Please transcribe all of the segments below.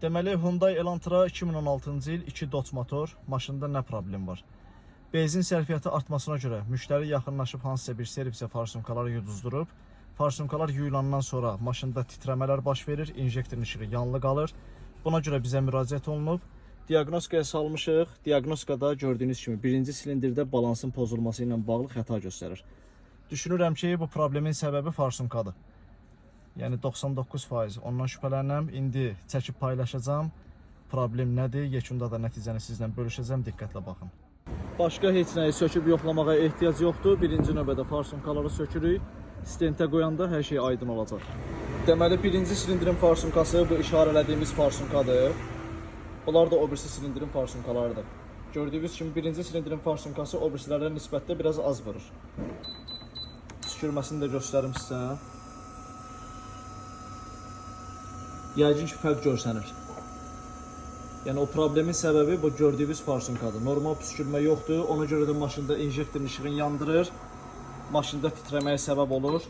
Deməli, Hyundai Elantra 2016-cı il 2 Dodge motor. Maşında nə problem var? Benzin sərfiyyatı artmasına görə müştəri yaxınlaşıb hansısa bir servisə farsumkaları yuduzdurub. Farsumkalar yuyulandan sonra maşında titrəmələr baş verir, injektorun işığı yanlı qalır. Buna görə bizə müraciət olunub. Diaqnostikaya salmışıq. Diaqnostikada gördüyünüz kimi birinci silindirdə balansın pozulması ilə bağlı xəta göstərir. Düşünürəm ki, bu problemin səbəbi farsumkadır. Yəni 99%. Ondan şübhələnirəm. İndi çəkib paylaşacağım. Problem nədir? Yekunda da nəticəni sizlə bölüşəcəm. Diqqətlə baxın. Başqa heç nəyi söküb yoxlamağa ehtiyac yoxdur. Birinci növbədə farsumkaları sökürük. Stentə qoyanda hər şey aydın olacaq. Deməli, birinci silindirin farsumkası bu işarələdiyimiz farsumkadır. Bunlar da o birisi silindirin farsumkalarıdır. Gördüyünüz kimi birinci silindirin farsumkası o birisilərə nisbətdə biraz az vurur. Püskürməsini də göstərim sizə. Yəqin ki, fərq görsənir. Yəni o problemin səbəbi bu gördüyünüz farsumkadır. Normal püskürmə yoxdur. Ona görə də maşında injektorun işığını yandırır. Maşında titrəməyə səbəb olur.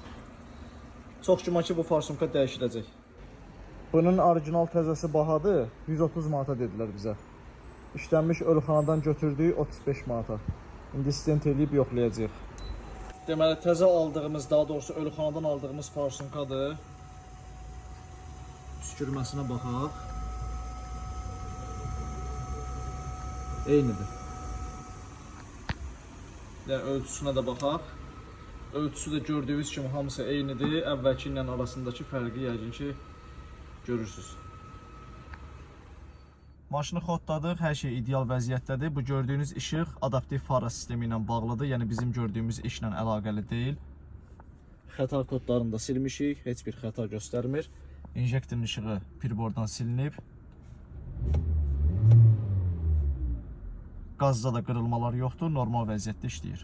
Çox güman ki, bu farsumka dəyişiləcək. Bunun orijinal təzəsi bahadır. 130 manata dedilər bizə. İşlənmiş ölüxanadan götürdük 35 manata. İndi stent eləyib yoxlayacağıq. Deməli, təzə aldığımız, daha doğrusu ölüxanadan aldığımız farsumkadır. Püskürməsinə baxaq. Eynidir. Ölçüsünə də baxaq. Ölçüsü də gördüyünüz kimi hamısı eynidir. Əvvəlki ilə arasındakı fərqi yəqin ki görürsünüz. Maşını xodladıq, hər şey ideal vəziyyətdədir. Bu gördüyünüz işıq adaptiv fara sistemi ilə bağlıdır. Yəni bizim gördüyümüz işlə əlaqəli deyil. Xəta kodlarını da silmişik, heç bir xəta göstərmir. İnjektorun işığı pirbordan silinib. Qazda da qırılmalar yoxdur, normal vəziyyətdə işləyir.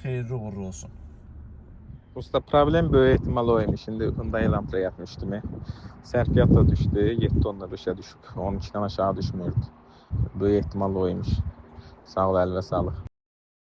Xeyirli uğurlu olsun. Usta problem böyük ehtimal o imiş. Şimdi Hyundai Elantra yapmıştım. Sərfiyyat da düşdü. 7 tonla düşə düşüb. 12'den aşağı düşmürdü. Böyük ehtimal o imiş. Sağ ol, əl və sağlıq.